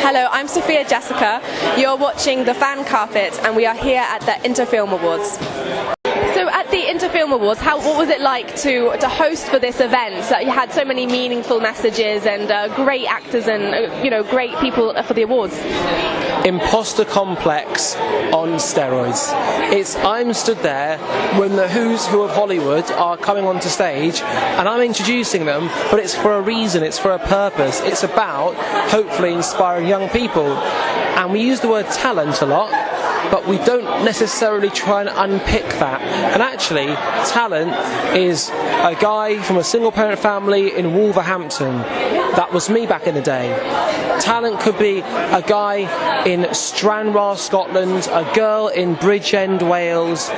Hello, I'm Sophia Jessica. You're watching the Fan Carpet and we are here at the Interfilm Awards. So at the Interfilm Awards, what was it like to host for this event? You had so many meaningful messages and great actors and great people for the awards. Imposter complex on steroids. I'm stood there when the who's who of Hollywood are coming onto stage and I'm introducing them, but it's for a reason, it's for a purpose. It's about hopefully inspiring young people. And we use the word talent a lot, but we don't necessarily try and unpick that. And actually, talent is a guy from a single-parent family in Wolverhampton. That was me back in the day. Talent could be a guy in Stranraer, Scotland, a girl in Bridgend, Wales.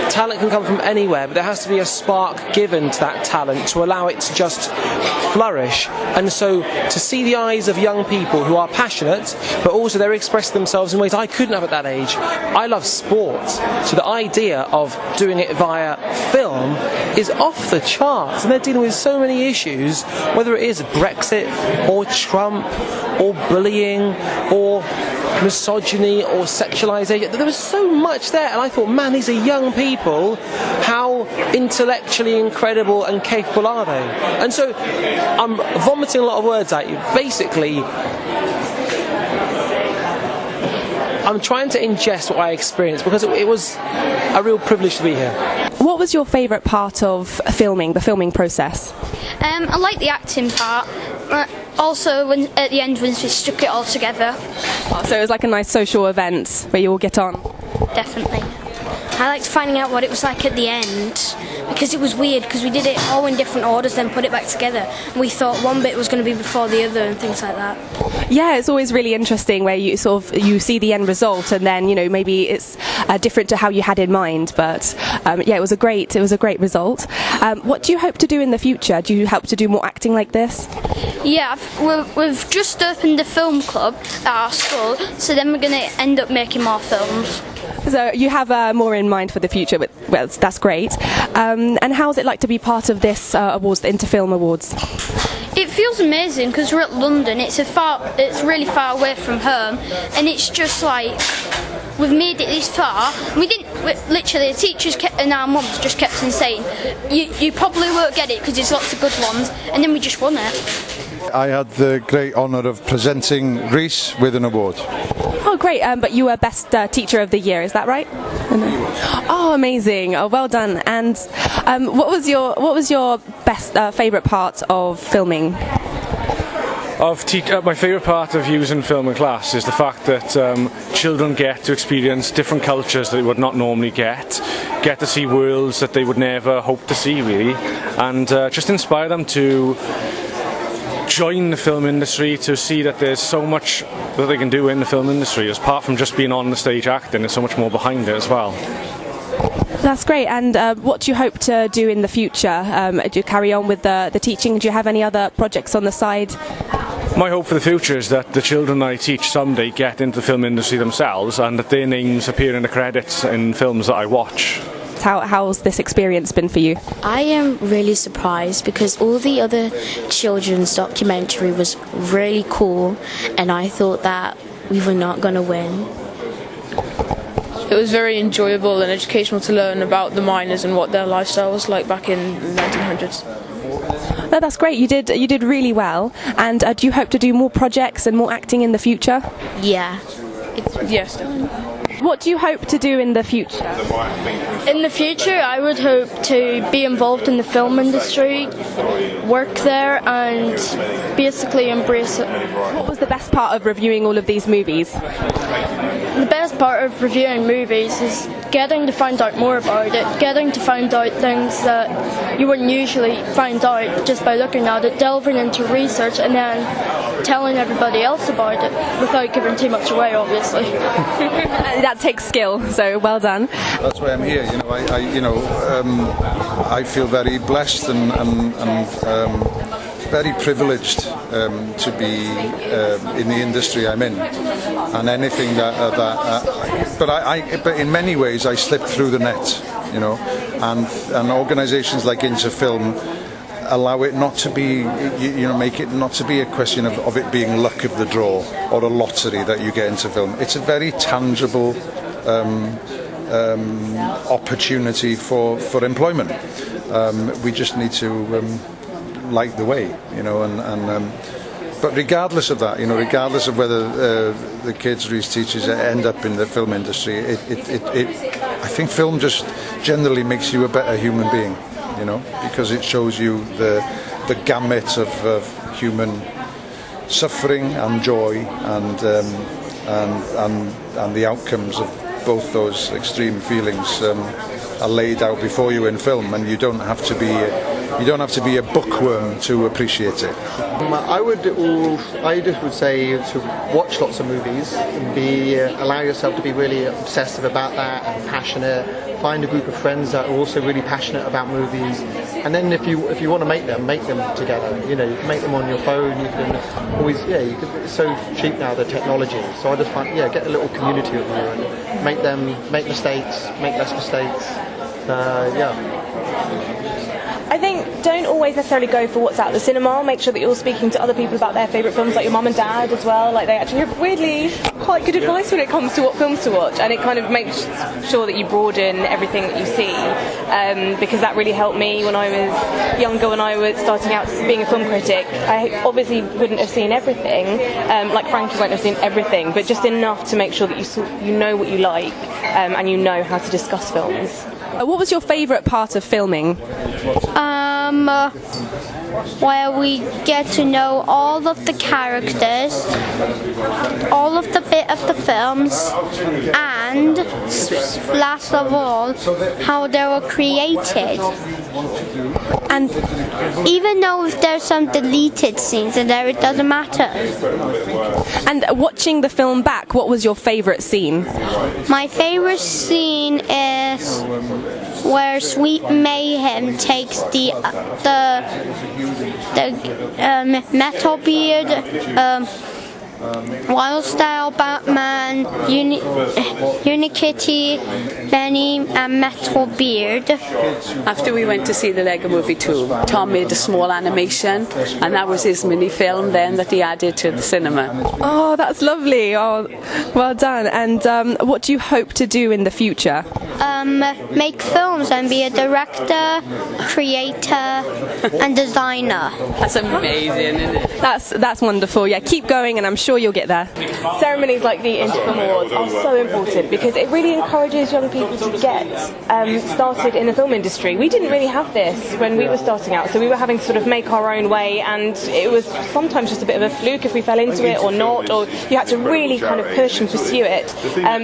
Talent can come from anywhere, but there has to be a spark given to that talent to allow it to just flourish. And so to see the eyes of young people who are passionate, but also they're expressing themselves in ways I couldn't have at that age. I love sport, so the idea of doing it via film is off the charts, and they're dealing with so many issues, whether it is Brexit or Trump or bullying or misogyny or sexualisation. There was so much there, and I thought, man, these are young people. How intellectually incredible and capable are they? And so I'm vomiting a lot of words at you. Basically, I'm trying to ingest what I experienced because it was a real privilege to be here. What was your favourite part of filming, the filming process? I like the acting part. Also, at the end, when we stuck it all together. Oh, so it was like a nice social event where you all get on? Definitely. I liked finding out what it was like at the end, because it was weird, because we did it all in different orders, then put it back together. And we thought one bit was going to be before the other and things like that. Yeah, it's always really interesting where you you see the end result and then maybe it's different to how you had in mind. But yeah, it was a great result. What do you hope to do in the future? Do you hope to do more acting like this? Yeah, we've just opened a film club at our school, so then we're going to end up making more films. So you have more in mind for the future, but well, that's great. And how's it like to be part of this awards, the Interfilm Awards? It feels amazing because we're at London. It's really far away from home, and it's just like we've made it this far. Literally, the teachers and our mums just kept on saying, "You probably won't get it because there's lots of good ones," and then we just won it. I had the great honour of presenting Rhys with an award. Oh, great! But you were Best Teacher of the Year, is that right? Oh, amazing! Oh, well done. And what was your best favourite part of filming? My favourite part of using film in class is the fact that children get to experience different cultures that they would not normally get to see worlds that they would never hope to see, really, and just inspire them to join the film industry, to see that there's so much that they can do in the film industry, apart from just being on the stage acting. There's so much more behind it as well. That's great. And what do you hope to do in the future? Do you carry on with the teaching? Do you have any other projects on the side? My hope for the future is that the children I teach someday get into the film industry themselves and that their names appear in the credits in films that I watch. How's this experience been for you? I am really surprised because all the other children's documentary was really cool, and I thought that we were not going to win. It was very enjoyable and educational to learn about the miners and what their lifestyle was like back in the 1900s. No, that's great. You did really well. And do you hope to do more projects and more acting in the future? Yeah. Yes. What do you hope to do in the future? In the future, I would hope to be involved in the film industry, work there, and basically embrace it. What was the best part of reviewing all of these movies? The best part of reviewing movies is getting to find out more about it, getting to find out things that you wouldn't usually find out just by looking at it, delving into research, and then telling everybody else about it without giving too much away, obviously. That takes skill, so well done. That's why I'm here. I feel very blessed and very privileged to be in the industry I'm in, and anything but in many ways I slipped through the net, and organisations like Interfilm allow it not to be, make it not to be a question of it being luck of the draw or a lottery that you get into film. It's a very tangible opportunity for employment. We just need to light the way, but regardless of that, regardless of whether the kids or his teachers end up in the film industry, I think film just generally makes you a better human being, because it shows you the gamut of human suffering and joy and the outcomes of both those extreme feelings are laid out before you in film, and you don't have to be a bookworm to appreciate it. I just would say to watch lots of movies and allow yourself to be really obsessive about that and passionate. Find a group of friends that are also really passionate about movies, and then if you want to make them together. You can make them on your phone. You can always it's so cheap now, the technology. So I just find get a little community of you and make mistakes, make less mistakes. I think don't always necessarily go for what's out at the cinema. Make sure that you're speaking to other people about their favourite films, like your mum and dad as well. Like, they actually have weirdly quite good advice when it comes to what films to watch, and it kind of makes sure that you broaden everything that you see, because that really helped me when I was younger, when I was starting out being a film critic. I obviously wouldn't have seen everything, like Frankie won't have seen everything, but just enough to make sure that you know what you like, and you know how to discuss films. What was your favourite part of filming? Where we get to know all of the characters, all of the bit of the films, and last of all, how they were created. And even though if there's some deleted scenes in there, it doesn't matter. And watching the film back, what was your favourite scene? My favourite scene is where Sweet Mayhem takes the Metal Beard, Wild Style, Batman, Unikitty, Benny, and Metal Beard. After we went to see the Lego Movie 2, Tom made a small animation, and that was his mini film then that he added to the cinema. Oh, that's lovely. Oh, well done. And what do you hope to do in the future? Make films and be a director, creator, and designer. That's amazing, isn't it? That's wonderful. Yeah, keep going, and I'm sure you'll get there. Ceremonies like the Interfilm Awards are so important because it really encourages young people to get started in the film industry. We didn't really have this when we were starting out, so we were having to sort of make our own way, and it was sometimes just a bit of a fluke if we fell into it or not, or you had to really kind of push and pursue it.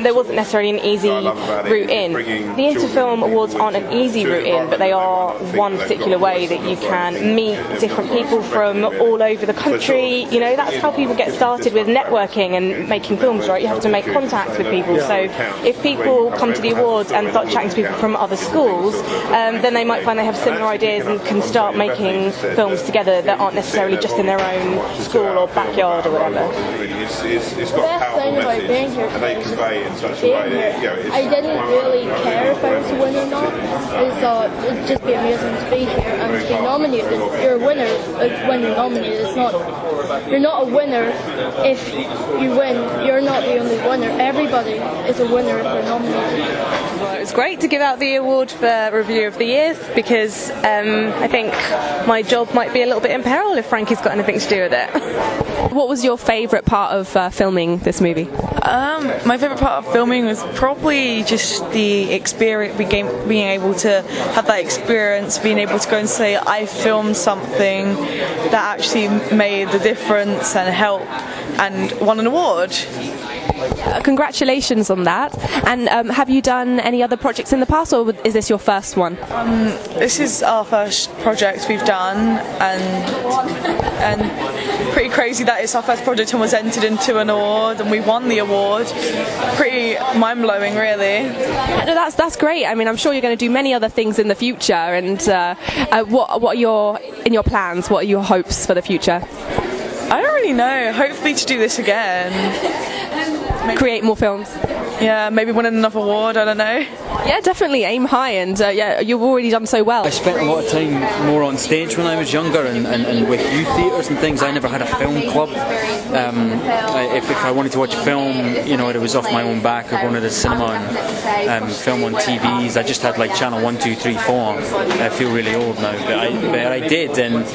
There wasn't necessarily an easy route in. The Interfilm Awards aren't an easy route in, but they are one particular way that you can meet different people from all over the country. That's how people get started with networking and making films, right? You have to make contacts with people. So if people come to the awards and start chatting to people from other schools, then they might find they have similar ideas and can start making films together that aren't necessarily just in their own school or backyard or whatever. The best thing about being here, I didn't really care if I was a winner or not. I thought it'd just be amazing to be here and to be nominated. You're a winner when you're nominated. You're not a winner if you win. You're not the only winner. Everybody is a winner if they're nominated. Well, it was great to give out the award for Review of the Years because I think my job might be a little bit in peril if Frankie's got anything to do with it. What was your favourite part of filming this movie? My favourite part of filming was probably just the experience, being able to have that experience, being able to go and say I filmed something that actually made the difference and helped and won an award. Congratulations on that. And have you done any other projects in the past, or is this your first one? This is our first project we've done, and pretty crazy that it's our first project and was entered into an award and we won the award. Pretty mind-blowing, really. Yeah, no, that's great. I mean, I'm sure you're going to do many other things in the future. And what are your plans? What are your hopes for the future? I don't really know. Hopefully to do this again. Create more films. Yeah, maybe win another award, I don't know. Yeah, definitely aim high, and yeah, you've already done so well. I spent a lot of time more on stage when I was younger, and with youth theatres and things. I never had a film club. If I wanted to watch a film, you know, it was off my own back, or going to the cinema and film on TVs. I just had like channel 1, 2, 3, 4. I feel really old now, but I did, and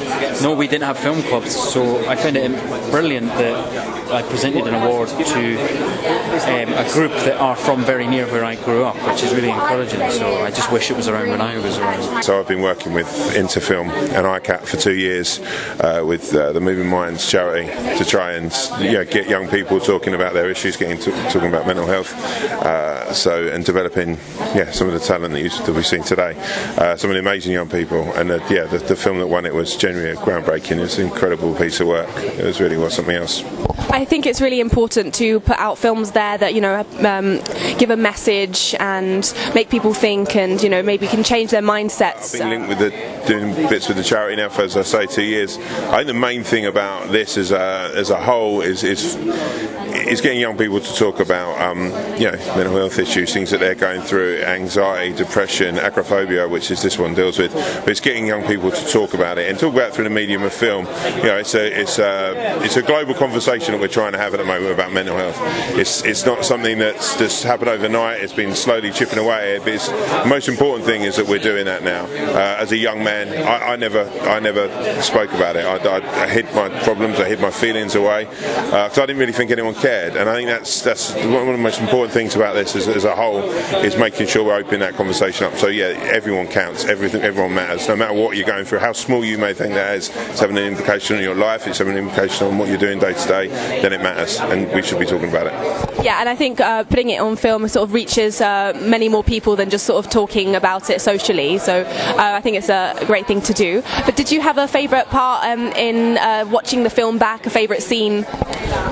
no, we didn't have film clubs, so I found it brilliant that I presented an award to a group that are from very near where I grew up, which is really encouraging. So I just wish it was around when I was around. So I've been working with Interfilm and ICAT for 2 years with the Moving Minds charity to try and get young people talking about their issues, talking about mental health, and developing some of the talent that we've seen today. Some of the amazing young people, and the film that won it was genuinely groundbreaking. It was an incredible piece of work. It was really something else. I think it's really important to put out films there that give a message and make people think, and maybe can change their mindsets. I've been linked with doing bits with the charity now for, as I say, 2 years. I think the main thing about this as a whole is getting young people to talk about mental health issues, things that they're going through, anxiety, depression, agoraphobia, which is this one deals with. But it's getting young people to talk about it and talk about it through the medium of film. It's a global conversation that we're trying to have at the moment about mental health. It's not something that's just happened overnight. It's been slowly chipping away at it. But the most important thing is that we're doing that now. As a young man, I never spoke about it. I hid my problems, I hid my feelings away because I didn't really think anyone cared. And I think that's one of the most important things about this as a whole, is making sure we're opening that conversation up. So everyone counts, everyone matters, no matter what you're going through, how small you may think that is. It's having an implication on your life, it's having an implication on what you're doing day to day, then it matters, and we should be talking about it. Yeah, and I think putting it on film sort of reaches many more people than just sort of talking about it socially, so I think it's a great thing to do. But did you have a favourite part in watching the film back, a favourite scene?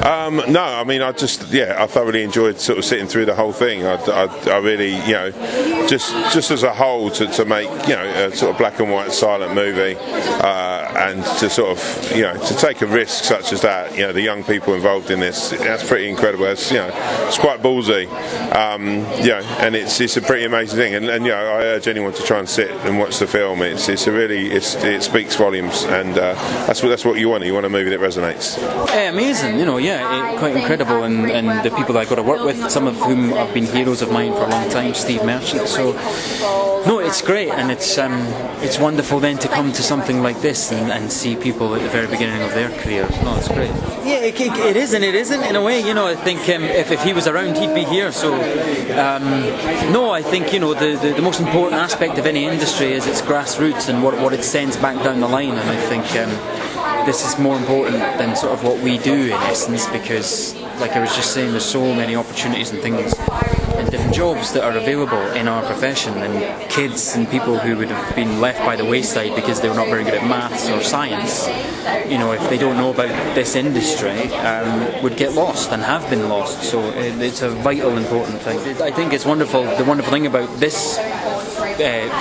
No, I mean, I thoroughly enjoyed sort of sitting through the whole thing. I really, just as a whole, to make, a sort of black and white silent movie, and to sort of, to take a risk such as that, the young people involved in this, that's pretty incredible. It's quite ballsy, and it's a pretty amazing thing. And I urge anyone to try and sit and watch the film. It speaks volumes, and that's what you want. You want a movie that resonates. Yeah, amazing, quite incredible, and the people that I got to work with, some of whom have been heroes of mine for a long time, Steve Merchant. So, no, it's great, and it's wonderful then to come to something like this and see people at the very beginning of their career. No, it's great. Yeah, it is and it isn't in a way. I think if he was around, he'd be here. So, no, I think the most important aspect of any industry is its grassroots and what it sends back down the line, and I think this is more important than sort of what we do in essence, because, like I was just saying, there's so many opportunities and things and different jobs that are available in our profession, and kids and people who would have been left by the wayside because they were not very good at maths or science, if they don't know about this industry, would get lost and have been lost. So it's a vital, important thing. I think it's wonderful. The wonderful thing about this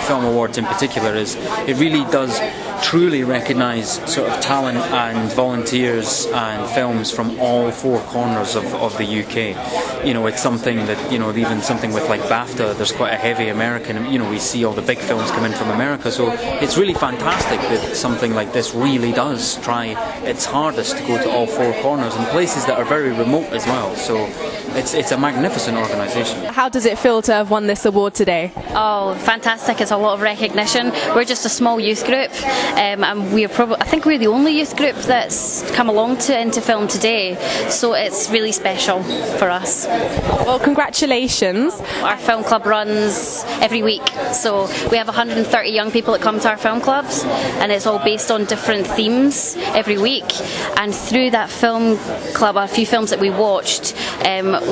film awards in particular is it really does truly recognise sort of talent and volunteers and films from all four corners of the UK. It's something that, even something with like BAFTA, there's quite a heavy American, we see all the big films come in from America, so it's really fantastic that something like this really does try its hardest to go to all four corners and places that are very remote as well. So it's a magnificent organisation. How does it feel to have won this award today? Oh, fantastic. It's a lot of recognition. We're just a small youth group, and I think we're the only youth group that's come along to Interfilm today, so it's really special for us. Well, congratulations. Our film club runs every week, so we have 130 young people that come to our film clubs, and it's all based on different themes every week. And through that film club, a few films that we watched,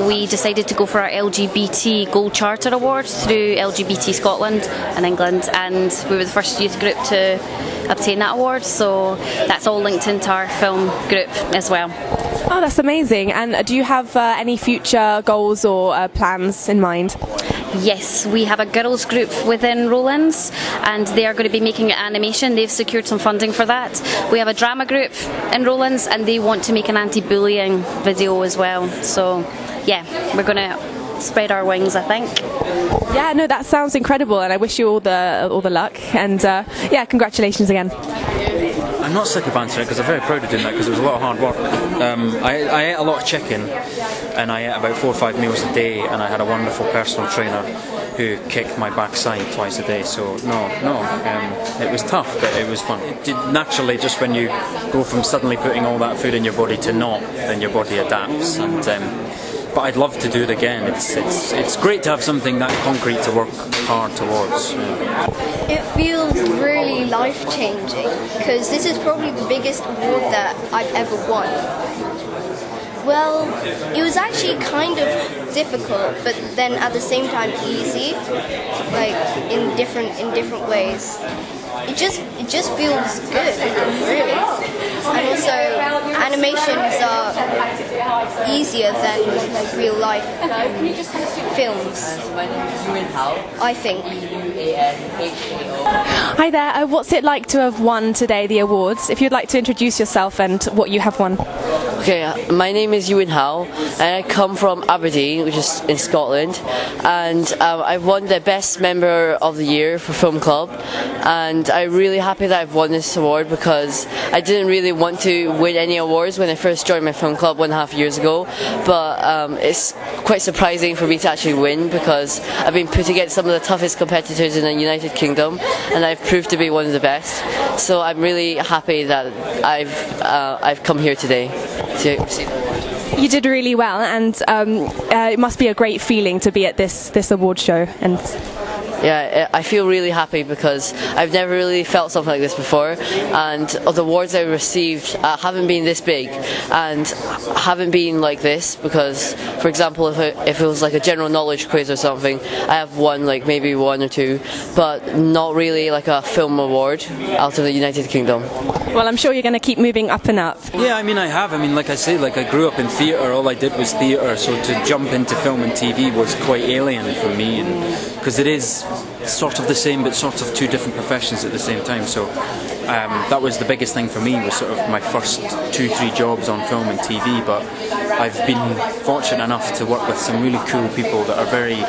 we decided to go for our LGBT Gold Charter Award through LGBT Scotland and England, and we were the first youth group to obtain that award, so that's all linked into our film group as well. Oh, that's amazing. And do you have any future goals or plans in mind? Yes, we have a girls group within Rowlands, and they are going to be making an animation. They've secured some funding for that. We have a drama group in Rowlands, and they want to make an anti-bullying video as well. So yeah, we're going to spread our wings, I think. Yeah, no, that sounds incredible, and I wish you all the luck. And yeah, congratulations again. I'm not sick of answering it because I'm very proud of doing that because it was a lot of hard work. I ate a lot of chicken, and I ate about 4 or 5 meals a day, and I had a wonderful personal trainer who kicked my backside twice a day. So it was tough, but it was fun. Naturally, just when you go from suddenly putting all that food in your body to not, then your body adapts. And but I'd love to do it again. It's great to have something that concrete to work hard towards. It feels really life-changing because this is probably the biggest award that I've ever won. Well, it was actually kind of difficult, but then at the same time easy, like in different ways. It just feels good, really. And also, animations are easier than like real life films, I think. Hi there, what's it like to have won today the awards? If you'd like to introduce yourself and what you have won. Okay, my name is Euan and I come from Aberdeen, which is in Scotland, and I've won the Best Member of the Year for Film Club, and I'm really happy that I've won this award because I didn't really want to win any awards when I first joined my film club 1.5 years ago, but it's quite surprising for me to actually win because I've been put against some of the toughest competitors in the United Kingdom, and I've proved to be one of the best. So I'm really happy that I've come here today to receive the award. You did really well, and it must be a great feeling to be at this award show. And yeah, I feel really happy because I've never really felt something like this before, and the awards I received haven't been this big and haven't been like this because, for example, if it was like a general knowledge quiz or something, I have won like maybe 1 or 2, but not really like a film award out of the United Kingdom. Well, I'm sure you're going to keep moving up and up. Yeah, I mean I have. I mean, like I say, like I grew up in theatre, all I did was theatre, so to jump into film and TV was quite alien for me, because it is sort of the same but sort of 2 different professions at the same time. So that was the biggest thing for me, was sort of my first 2-3 jobs on film and TV, but I've been fortunate enough to work with some really cool people that are very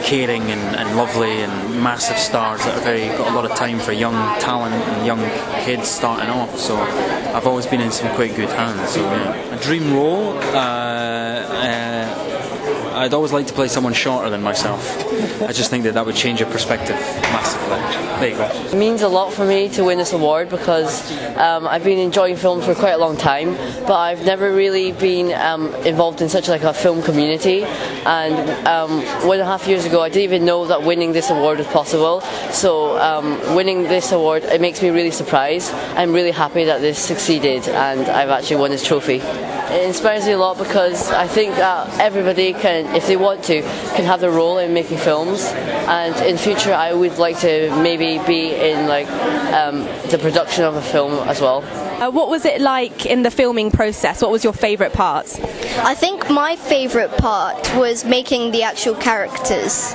caring and lovely and massive stars that are got a lot of time for young talent and young kids starting off, so I've always been in some quite good hands. So yeah. A dream role, I'd always like to play someone shorter than myself. I just think that would change your perspective massively. There you go. It means a lot for me to win this award because I've been enjoying films for quite a long time, but I've never really been involved in such like a film community, and 1.5 years ago I didn't even know that winning this award was possible, so winning this award, it makes me really surprised. I'm really happy that this succeeded and I've actually won this trophy. It inspires me a lot because I think that everybody can, if they want to, can have their role in making films, and in future I would like to maybe be in like the production of a film as well. What was it like in the filming process? What was your favourite part? I think my favourite part was making the actual characters.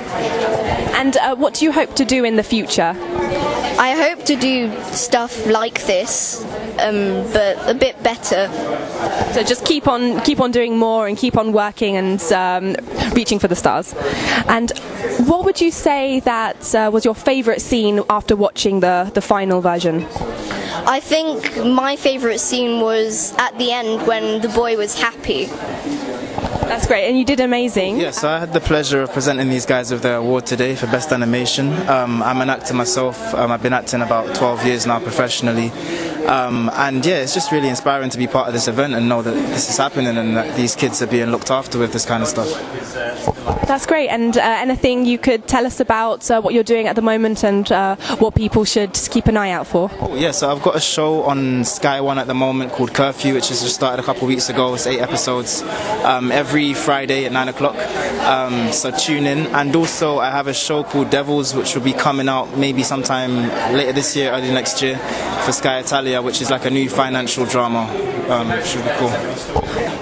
And what do you hope to do in the future? I hope to do stuff like this, but a bit better. So just keep on doing more and keep on working and reaching for the stars. And what would you say that was your favourite scene after watching the final version? I think my favourite scene was at the end when the boy was happy. That's great, and you did amazing. Yeah, so I had the pleasure of presenting these guys with their award today for Best Animation. I'm an actor myself. I've been acting about 12 years now professionally. And yeah, it's just really inspiring to be part of this event and know that this is happening and that these kids are being looked after with this kind of stuff. That's great, and anything you could tell us about what you're doing at the moment and what people should keep an eye out for? Yeah, so I've got a show on Sky One at the moment called Curfew, which has just started a couple of weeks ago. It's 8 episodes every Friday at 9 o'clock, so tune in. And also I have a show called Devils, which will be coming out maybe sometime later this year, early next year, for Sky Italia, which is like a new financial drama. Should be cool.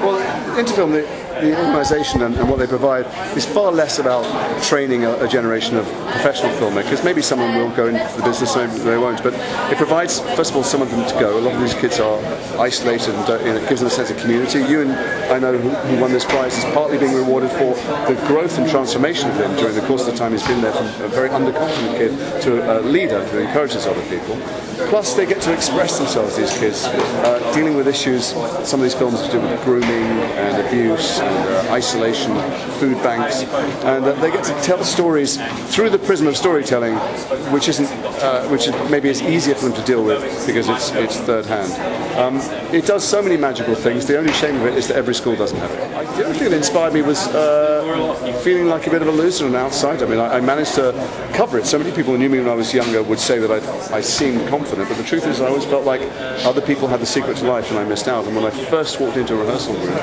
Well, Interfilm, the organisation and what they provide is far less about training a generation of professional filmmakers. Maybe someone will go into the business, maybe they won't, but it provides, first of all, some of them to go. A lot of these kids are isolated and it gives them a sense of community. Euan, I know, who won this prize, is partly being rewarded for the growth and transformation of him during the course of the time he's been there, from a very underconfident kid to a leader who encourages other people. Plus, they get to express themselves, these kids, dealing with issues. Some of these films to do with grooming and abuse and isolation, food banks, and they get to tell stories through the prism of storytelling, which maybe is easier for them to deal with because it's third hand. It does so many magical things. The only shame of it is that every school doesn't have it. The only thing that inspired me was feeling like a bit of a loser and an outsider. I mean, I managed to cover it. So many people who knew me when I was younger would say that I seemed confident, but the truth is I always felt like other people had the secret to life and I missed out. And when I first walked into a rehearsal room,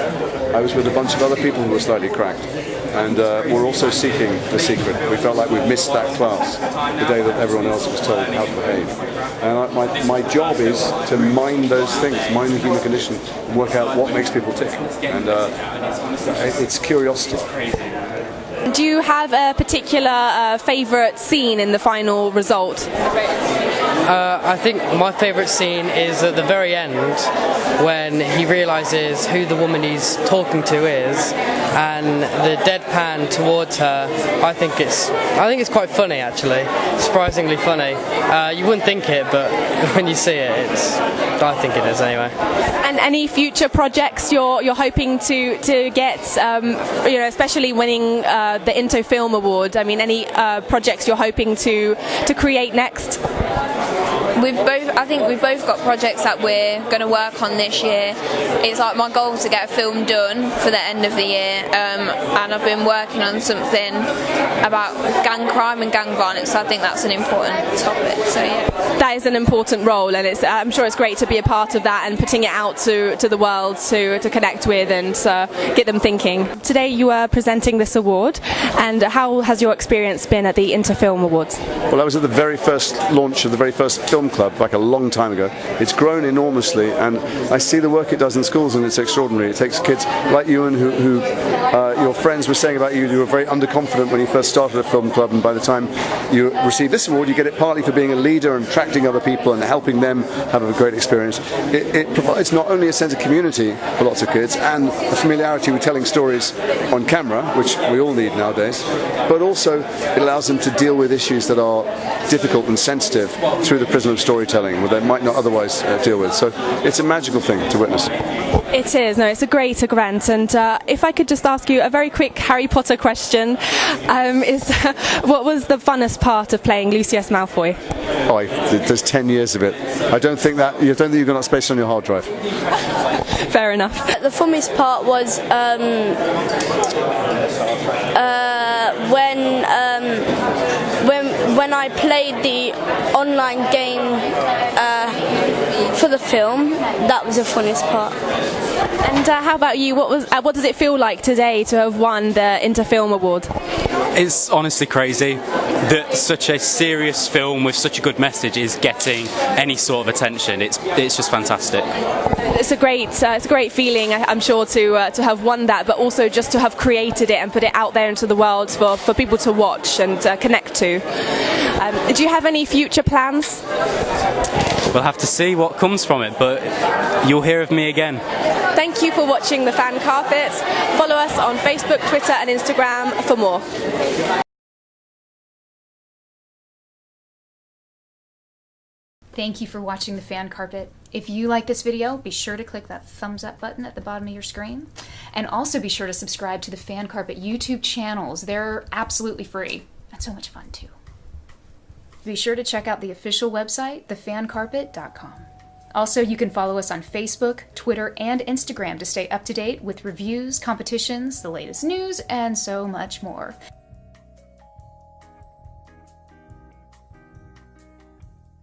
I was with a bunch of other people who were slightly cracked, and were also seeking the secret. We felt like we'd missed that class the day that everyone else was told how to behave. And my job is to mind those things, mind the human condition, and work out what makes people tick. And it's curiosity. Do you have a particular favourite scene in the final result? I think my favourite scene is at the very end when he realises who the woman he's talking to is, and the deadpan towards her. I think it's quite funny, actually, surprisingly funny. You wouldn't think it, but when you see it, I think it is anyway. And any future projects you're hoping to get, especially winning the Into Film Award? I mean, any projects you're hoping to create next? I think we've both got projects that we're going to work on this year. It's like my goal to get a film done for the end of the year, and I've been working on something about gang crime and gang violence, so I think that's an important topic. So yeah, that is an important role, and I'm sure it's great to be a part of that and putting it out to the world to connect with and get them thinking. Today you are presenting this award, and how has your experience been at the Into Film Awards? Well, I was at the very first launch of the very first film club, like a long time ago. It's grown enormously, and I see the work it does in schools, and it's extraordinary. It takes kids like Euan, who your friends were saying about you were very underconfident when you first started a film club, and by the time you receive this award, you get it partly for being a leader and attracting other people and helping them have a great experience. It provides not only a sense of community for lots of kids and the familiarity with telling stories on camera, which we all need nowadays, but also it allows them to deal with issues that are difficult and sensitive through the prism of storytelling, where they might not otherwise deal with. So it's a magical thing to witness. It is. No, it's a great event. And if I could just ask you a very quick Harry Potter question, what was the funnest part of playing Lucius Malfoy? Oh, there's 10 years of it. I don't think you've got enough space on your hard drive. Fair enough. The funniest part was when I played the online game for the film. That was the funniest part. And how about you? What does it feel like today to have won the Into Film Award? It's honestly crazy that such a serious film with such a good message is getting any sort of attention. It's just fantastic. It's a great feeling, I'm sure, to have won that, but also just to have created it and put it out there into the world for people to watch and connect to. Do you have any future plans? We'll have to see what comes from it, but you'll hear of me again. Thank you for watching The Fan Carpet. Follow us on Facebook, Twitter and Instagram for more. Thank you for watching The Fan Carpet. If you like this video, be sure to click that thumbs up button at the bottom of your screen. And also be sure to subscribe to the Fan Carpet YouTube channels. They're absolutely free and so much fun too. Be sure to check out the official website, thefancarpet.com. Also, you can follow us on Facebook, Twitter, and Instagram to stay up to date with reviews, competitions, the latest news, and so much more.